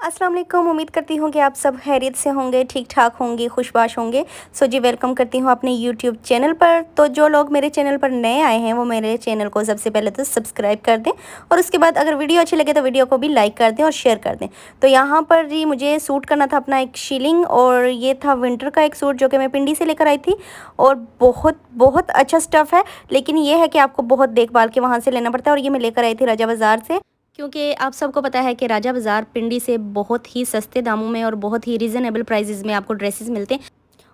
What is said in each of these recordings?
अस्सलाम वालेकुम। उम्मीद करती हूँ कि आप सब खैरियत से होंगे, ठीक ठाक होंगे, खुशबाश होंगे। सो जी, वेलकम करती हूँ अपने यूट्यूब चैनल पर। तो जो लोग मेरे चैनल पर नए आए हैं वो मेरे चैनल को सबसे पहले तो सब्सक्राइब कर दें, और उसके बाद अगर वीडियो अच्छी लगे तो वीडियो को भी लाइक कर दें और शेयर कर दें। तो यहाँ पर जी मुझे सूट करना था अपना एक शीलिंग, और ये था विंटर का एक सूट जो कि मैं पिंडी से लेकर आई थी। और बहुत बहुत अच्छा स्टफ़ है, लेकिन ये है कि आपको बहुत देखभाल के वहाँ से लेना पड़ता है। और ये मैं लेकर आई थी राजा बाज़ार से, क्योंकि आप सबको पता है कि राजा बाज़ार पिंडी से बहुत ही सस्ते दामों में और बहुत ही रीज़नेबल प्राइसेस में आपको ड्रेसेस मिलते हैं।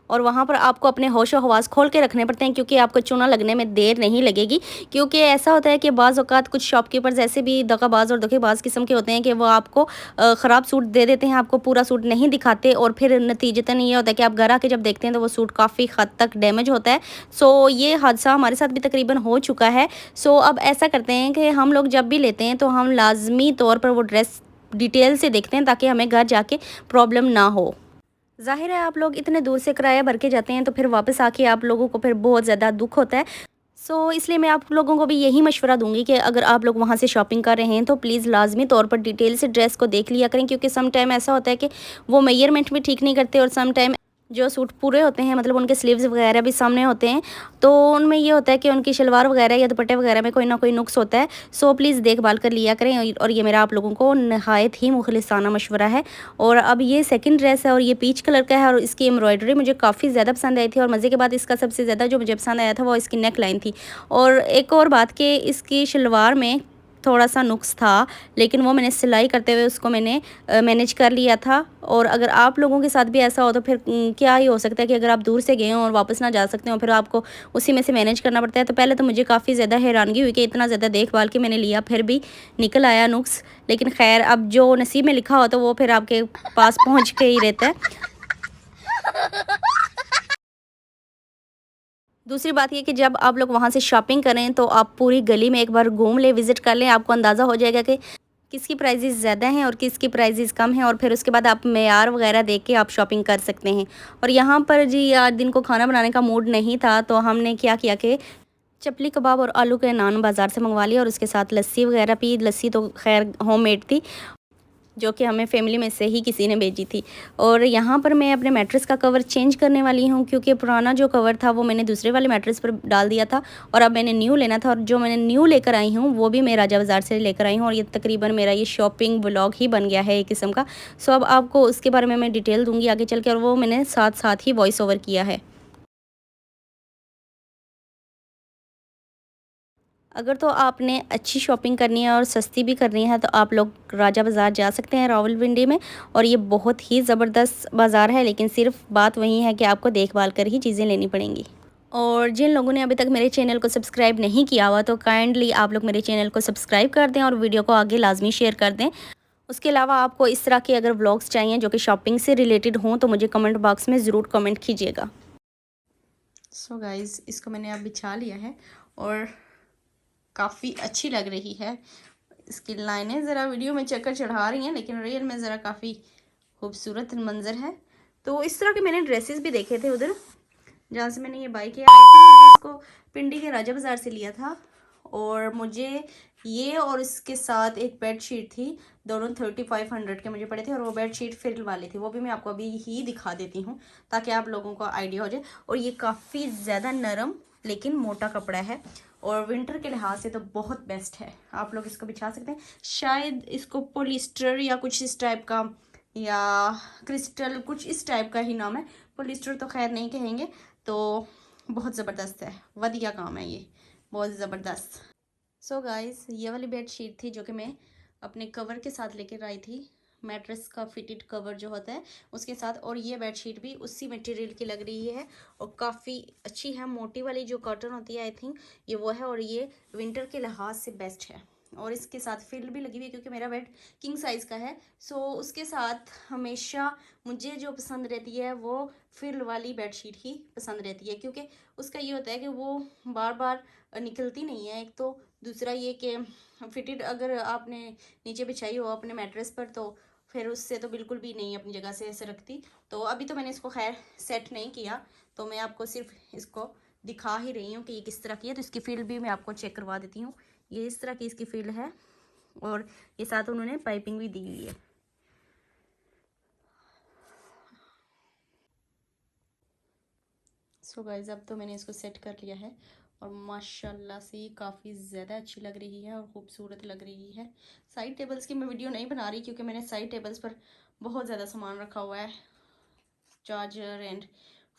और वहाँ पर आपको अपने होशो हवास खोल के रखने पड़ते हैं, क्योंकि आपको चूना लगने में देर नहीं लगेगी। क्योंकि ऐसा होता है कि बाज़ औक़ात कुछ शॉपकीपर्स ऐसे भी दगाबाज और धोखेबाज किस्म के होते हैं कि वो आपको ख़राब सूट दे देते हैं, आपको पूरा सूट नहीं दिखाते, और फिर नतीजतन ये होता है कि आप घर आके जब देखते हैं तो वो सूट काफ़ी हद तक डैमेज होता है। सो ये हादसा हमारे साथ भी तकरीबन हो चुका है। सो अब ऐसा करते हैं कि हम लोग जब भी लेते हैं तो हम लाज़मी तौर पर वो ड्रेस डिटेल से देखते हैं, ताकि हमें घर जाके प्रॉब्लम ना हो। ज़ाहिर है आप लोग इतने दूर से किराया भर के जाते हैं तो फिर वापस आके आप लोगों को फिर बहुत ज़्यादा दुख होता है। सो इसलिए मैं आप लोगों को भी यही मशवरा दूंगी कि अगर आप लोग वहाँ से शॉपिंग कर रहे हैं तो प्लीज़ लाजमी तौर पर डिटेल से ड्रेस को देख लिया करें, क्योंकि सम टाइम ऐसा होता है कि वो मेजरमेंट भी ठीक नहीं करते, और सम टाइम जो सूट पूरे होते हैं मतलब उनके स्लीव्स वगैरह भी सामने होते हैं, तो उनमें ये होता है कि उनकी शलवार वगैरह या दुपट्टे वगैरह में कोई ना कोई नुक्स होता है। सो प्लीज़ देखभाल कर लिया करें, और ये मेरा आप लोगों को नहायत ही मुखलिसाना मशवरा है। और अब ये सेकंड ड्रेस है और ये पीच कलर का है, और इसकी एम्ब्रॉयडरी मुझे काफ़ी ज़्यादा पसंद आई थी। और मज़े के बाद इसका सबसे ज़्यादा जो मुझे पसंद आया था वो इसकी नेक लाइन थी। और एक और बात कि इसकी शलवार में थोड़ा-सा नुक्स था, लेकिन वो मैंने सिलाई करते हुए उसको मैंने मैनेज कर लिया था। और अगर आप लोगों के साथ भी ऐसा हो तो फिर क्या ही हो सकता है कि अगर आप दूर से गए हों और वापस ना जा सकते हो, फिर आपको उसी में से मैनेज करना पड़ता है। तो पहले तो मुझे काफ़ी ज़्यादा हैरानगी हुई कि इतना ज़्यादा देखभाल के मैंने लिया, फिर भी निकल आया नुक्स। लेकिन ख़ैर, अब जो नसीब में लिखा हो तो वो फिर आपके पास पहुँच के ही रहता है। दूसरी बात ये कि जब आप लोग वहाँ से शॉपिंग करें तो आप पूरी गली में एक बार घूम लें, विज़िट कर लें, आपको अंदाज़ा हो जाएगा कि किसकी प्राइसेस ज़्यादा हैं और किसकी प्राइसेस कम हैं, और फिर उसके बाद आप मेयार वगैरह देख के आप शॉपिंग कर सकते हैं। और यहाँ पर जी आज दिन को खाना बनाने का मूड नहीं था, तो हमने क्या किया कि चपली कबाब और आलू के नान बाज़ार से मंगवा लिया, और उसके साथ लस्सी वगैरह पी। लस्सी तो खैर होममेड थी, जो कि हमें फैमिली में से ही किसी ने भेजी थी। और यहाँ पर मैं अपने मैट्रेस का कवर चेंज करने वाली हूँ, क्योंकि पुराना जो कवर था वो मैंने दूसरे वाले मैट्रेस पर डाल दिया था, और अब मैंने न्यू लेना था। और जो मैंने न्यू लेकर आई हूँ वो भी मैं राजा बाज़ार से लेकर आई हूँ, और ये तकरीबन मेरा ये शॉपिंग व्लॉग ही बन गया है एक किस्म का। सो अब आपको उसके बारे में मैं डिटेल दूँगी आगे चल के, और वो मैंने साथ साथ ही वॉइस ओवर किया है। अगर तो आपने अच्छी शॉपिंग करनी है और सस्ती भी करनी है तो आप लोग राजा बाज़ार जा सकते हैं रावलपिंडी में। और ये बहुत ही ज़बरदस्त बाज़ार है, लेकिन सिर्फ बात वही है कि आपको देखभाल कर ही चीज़ें लेनी पड़ेंगी। और जिन लोगों ने अभी तक मेरे चैनल को सब्सक्राइब नहीं किया हुआ तो काइंडली आप लोग मेरे चैनल को सब्सक्राइब कर दें और वीडियो को आगे लाजमी शेयर कर दें। उसके अलावा आपको इस तरह के अगर व्लॉग्स चाहिए जो कि शॉपिंग से रिलेटेड हों तो मुझे कमेंट बॉक्स में ज़रूर कमेंट कीजिएगा। सो गाइज़, इसको मैंने अब बिछा लिया है और काफ़ी अच्छी लग रही है। इसकी लाइनें ज़रा वीडियो में चक्कर चढ़ा रही हैं, लेकिन रियल में ज़रा काफ़ी खूबसूरत मंज़र है। तो इस तरह के मैंने ड्रेसेस भी देखे थे उधर जहाँ से मैंने ये बाई किया। आई थिंक मैंने इसको पिंडी के राजा बाज़ार से लिया था। और मुझे ये और इसके साथ एक बेड शीट थी, दोनों 3500 के मुझे पड़े थे। और वो बेड शीट फ्रिल वाली थी, वो भी मैं आपको अभी ही दिखा देती हूँ ताकि आप लोगों को आइडिया हो जाए। और ये काफ़ी ज़्यादा नरम लेकिन मोटा कपड़ा है, और विंटर के लिहाज से तो बहुत बेस्ट है। आप लोग इसको बिछा सकते हैं। शायद इसको पोलिस्टर या कुछ इस टाइप का, या क्रिस्टल कुछ इस टाइप का ही नाम है। पोलिस्टर तो खैर नहीं कहेंगे। तो बहुत ज़बरदस्त है, वधिया काम है ये, बहुत ज़बरदस्त। सो गाइस, ये वाली बेड शीट थी जो कि मैं अपने कवर के साथ लेकर आई थी। मैट्रेस का फिटेड कवर जो होता है उसके साथ। और ये बेड शीट भी उसी मटेरियल की लग रही है और काफ़ी अच्छी है। मोटी वाली जो कॉटन होती है आई थिंक ये वो है, और ये विंटर के लिहाज से बेस्ट है। और इसके साथ फ्रिल भी लगी हुई है, क्योंकि मेरा बेड किंग साइज़ का है। सो उसके साथ हमेशा मुझे जो पसंद रहती है वो फ्रिल वाली बेड शीट ही पसंद रहती है, क्योंकि उसका ये होता है कि वो बार बार निकलती नहीं है एक तो। दूसरा ये कि फिटेड अगर आपने नीचे बिछाई हो अपने मैट्रेस पर तो फिर उससे तो बिल्कुल भी नहीं अपनी जगह से ऐसे रखती। तो अभी तो मैंने इसको खैर सेट नहीं किया, तो मैं आपको सिर्फ इसको दिखा ही रही हूँ कि ये किस तरह की है। तो इसकी फील्ड भी मैं आपको चेक करवा देती हूँ। ये इस तरह की इसकी फील्ड है, और ये साथ उन्होंने पाइपिंग भी दी हुई है। सो गाइस अब तो मैंने इसको सेट कर लिया है और माशाल्लाह से ये काफ़ी ज़्यादा अच्छी लग रही है और ख़ूबसूरत लग रही है। साइड टेबल्स की मैं वीडियो नहीं बना रही क्योंकि मैंने साइड टेबल्स पर बहुत ज़्यादा सामान रखा हुआ है, charger and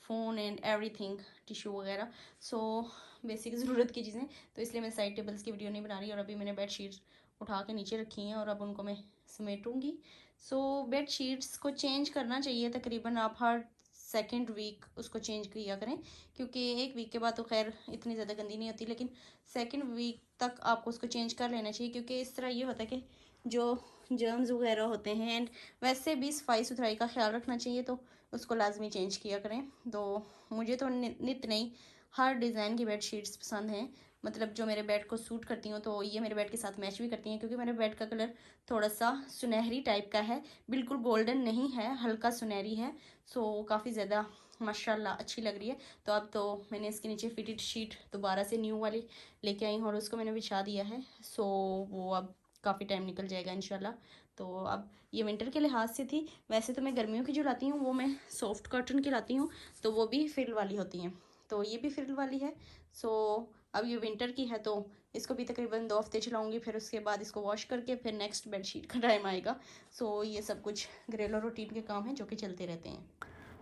phone and everything, tissue वगैरह, सो बेसिक ज़रूरत की चीज़ें, तो इसलिए मैं साइड टेबल्स की वीडियो नहीं बना रही। और अभी मैंने बेड शीट्स उठा के नीचे रखी हैं और अब उनको मैं समेटूँगी। सो बेड शीट्स को चेंज करना चाहिए, तकरीबन आप हर सेकेंड वीक उसको चेंज किया करें, क्योंकि एक वीक के बाद तो खैर इतनी ज़्यादा गंदी नहीं होती, लेकिन सेकेंड वीक तक आपको उसको चेंज कर लेना चाहिए, क्योंकि इस तरह ये होता है कि जो जर्म्स वगैरह होते हैं एंड वैसे भी सफाई सुथराई का ख्याल रखना चाहिए, तो उसको लाजमी चेंज किया करें। तो मुझे तो नित नहीं हर डिज़ाइन की बेड शीट्स पसंद हैं, मतलब जो मेरे बेड को सूट करती हूँ, तो ये मेरे बेड के साथ मैच भी करती हैं, क्योंकि मेरे बेड का कलर थोड़ा सा सुनहरी टाइप का है, बिल्कुल गोल्डन नहीं है, हल्का सुनहरी है। सो काफ़ी ज़्यादा माशाल्लाह अच्छी लग रही है। तो अब तो मैंने इसके नीचे फिटेड शीट दोबारा से न्यू वाली लेके आई हूँ और उसको मैंने बिछा दिया है। सो वो अब काफ़ी टाइम निकल जाएगा इंशाल्लाह। तो अब ये विंटर के लिहाज से थी, वैसे तो मैं गर्मियों की जो लाती हूँ वो मैं सॉफ्ट कॉटन की लाती हूँ, तो वो भी फ्रिल वाली होती हैं, तो ये भी फ्रिल वाली है। सो अब ये विंटर की है तो इसको भी तकरीबन 2 हफ्ते चलाऊँगी, फिर उसके बाद इसको वॉश करके फिर नेक्स्ट बेडशीट का टाइम आएगा। सो ये सब कुछ घरेलू रूटीन के काम हैं जो कि चलते रहते हैं।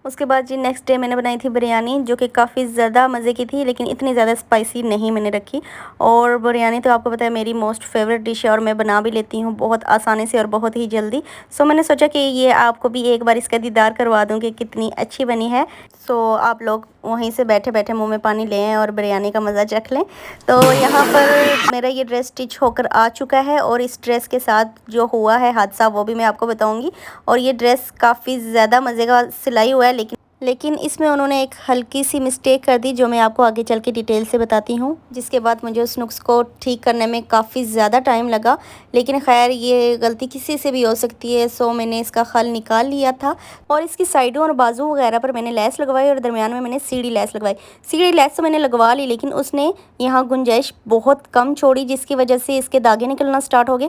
उसके बाद जी नेक्स्ट डे मैंने बनाई थी बिरयानी, जो कि काफ़ी ज़्यादा मज़े की थी, लेकिन इतनी ज़्यादा स्पाइसी नहीं मैंने रखी। और बिरयानी तो आपको पता है मेरी मोस्ट फेवरेट डिश है और मैं बना भी लेती हूँ बहुत आसानी से और बहुत ही जल्दी। सो मैंने सोचा कि ये आपको भी एक बार इसका दीदार करवा दूँ कि कितनी अच्छी बनी है। सो आप लोग वहीं से बैठे बैठे मुँह में पानी लें और बिरयानी का मज़ा चख लें। तो यहाँ पर मेरा ये ड्रेस स्टिच होकर आ चुका है और इस ड्रेस के साथ जो हुआ है हादसा वो भी मैं आपको बताऊँगी। और ये ड्रेस काफ़ी ज़्यादा मज़े का सिलाई हुआ है, लेकिन इसमें उन्होंने एक हल्की सी मिस्टेक कर दी, जो मैं आपको आगे चल के डिटेल से बताती हूँ, जिसके बाद मुझे उस नुक्स को ठीक करने में काफ़ी ज़्यादा टाइम लगा। लेकिन खैर ये गलती किसी से भी हो सकती है, सो मैंने इसका खल निकाल लिया था और इसकी साइडों और बाजू वगैरह पर मैंने लेस लगवाई और दरमियान में मैंने सीढ़ी लेस लगवाई। सीढ़ी लेस तो मैंने लगवा ली, लेकिन उसने यहाँ गुंजाइश बहुत कम छोड़ी, जिसकी वजह से इसके दागे निकलना स्टार्ट हो गए।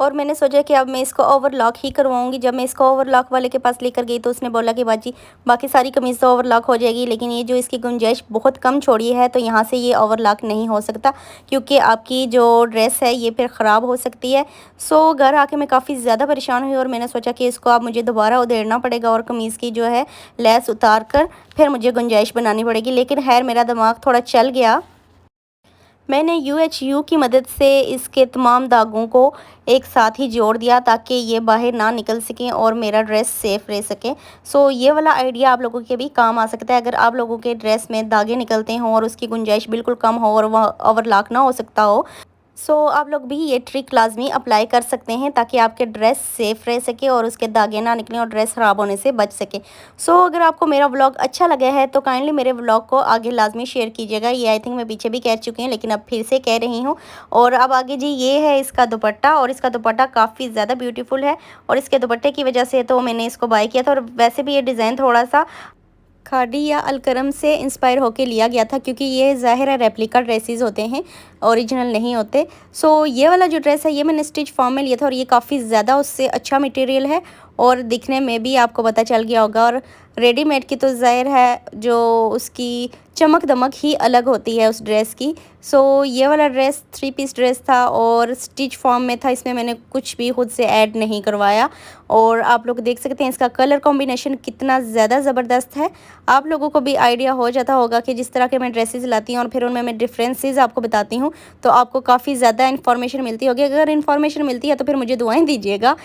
और मैंने सोचा कि अब मैं इसको ओवरलॉक ही करवाऊंगी। जब मैं इसको ओवरलॉक वाले के पास लेकर गई तो उसने बोला कि बाजी बाकी सारी कमीज़ तो ओवरलॉक हो जाएगी, लेकिन ये जो इसकी गुंजाइश बहुत कम छोड़ी है तो यहाँ से ये ओवरलॉक नहीं हो सकता, क्योंकि आपकी जो ड्रेस है ये फिर ख़राब हो सकती है। सो घर आके मैं काफ़ी ज़्यादा परेशान हुई और मैंने सोचा कि इसको अब मुझे दोबारा उधेड़ना पड़ेगा और कमीज़ की जो है लेस उतार कर फिर मुझे गुंजाइश बनानी पड़ेगी। लेकिन खैर मेरा दिमाग थोड़ा चल गया। मैंने UHU की मदद से इसके तमाम दागों को एक साथ ही जोड़ दिया ताकि ये बाहर ना निकल सकें और मेरा ड्रेस सेफ़ रह सके। सो ये वाला आइडिया आप लोगों के भी काम आ सकता है, अगर आप लोगों के ड्रेस में दागे निकलते हों और उसकी गुंजाइश बिल्कुल कम हो और वह ओवरलॉक ना हो सकता हो। सो आप लोग भी ये ट्रिक लाजमी अप्लाई कर सकते हैं ताकि आपके ड्रेस सेफ़ रह सके और उसके दागे ना निकलें और ड्रेस ख़राब होने से बच सके। सो अगर आपको मेरा व्लॉग अच्छा लगा है तो काइंडली मेरे व्लॉग को आगे लाजमी शेयर कीजिएगा। ये आई थिंक मैं पीछे भी कह चुकी हूँ, लेकिन अब फिर से कह रही हूँ। और अब आगे जी ये है इसका दुपट्टा, और इसका दुपट्टा काफ़ी ज़्यादा ब्यूटीफुल है और इसके दुपट्टे की वजह से तो मैंने इसको बाय किया था। और वैसे भी ये डिज़ाइन थोड़ा सा खादी या अलकरम से इंस्पायर होके लिया गया था, क्योंकि ये ज़ाहिर है रेप्लिका ड्रेसेस होते हैं, ओरिजिनल नहीं होते। सो ये वाला जो ड्रेस है ये मैंने स्टिच फॉर्म में लिया था और ये काफ़ी ज़्यादा उससे अच्छा मटेरियल है और दिखने में भी आपको पता चल गया होगा। और रेडीमेड की तो ज़ाहिर है जो उसकी चमक दमक ही अलग होती है उस ड्रेस की। सो ये वाला ड्रेस 3 पीस ड्रेस था और स्टिच फॉर्म में था, इसमें मैंने कुछ भी खुद से ऐड नहीं करवाया। और आप लोग देख सकते हैं इसका कलर कॉम्बिनेशन कितना ज़्यादा ज़बरदस्त है। आप लोगों को भी आइडिया हो जाता होगा कि जिस तरह के मैं ड्रेसेस लाती हूँ और फिर उनमें मैं डिफरेंसेस आपको बताती हूँ, तो आपको काफ़ी ज़्यादा इन्फॉर्मेशन मिलती होगी। अगर इन्फॉर्मेशन मिलती है तो फिर मुझे दुआएं दीजिएगा।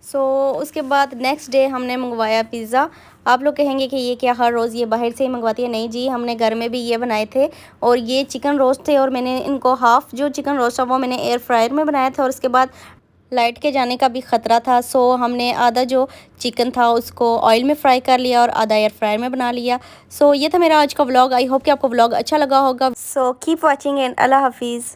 सो उसके बाद नेक्स्ट डे हमने मंगवाया पिज़्ज़ा। आप लोग कहेंगे कि ये क्या हर रोज़ ये बाहर से ही मंगवाती है? नहीं जी, हमने घर में भी ये बनाए थे और ये चिकन रोस्ट थे और मैंने इनको हाफ़ जो चिकन रोस्ट था वो मैंने एयर फ्रायर में बनाया था और उसके बाद लाइट के जाने का भी ख़तरा था। सो हमने आधा जो चिकन था उसको ऑयल में फ्राई कर लिया और आधा एयर फ्रायर में बना लिया। सो ये था मेरा आज का व्लॉग। आई होप कि आपको व्लॉग अच्छा लगा होगा। सो कीप वॉचिंग एंड अल्लाह हाफिज़।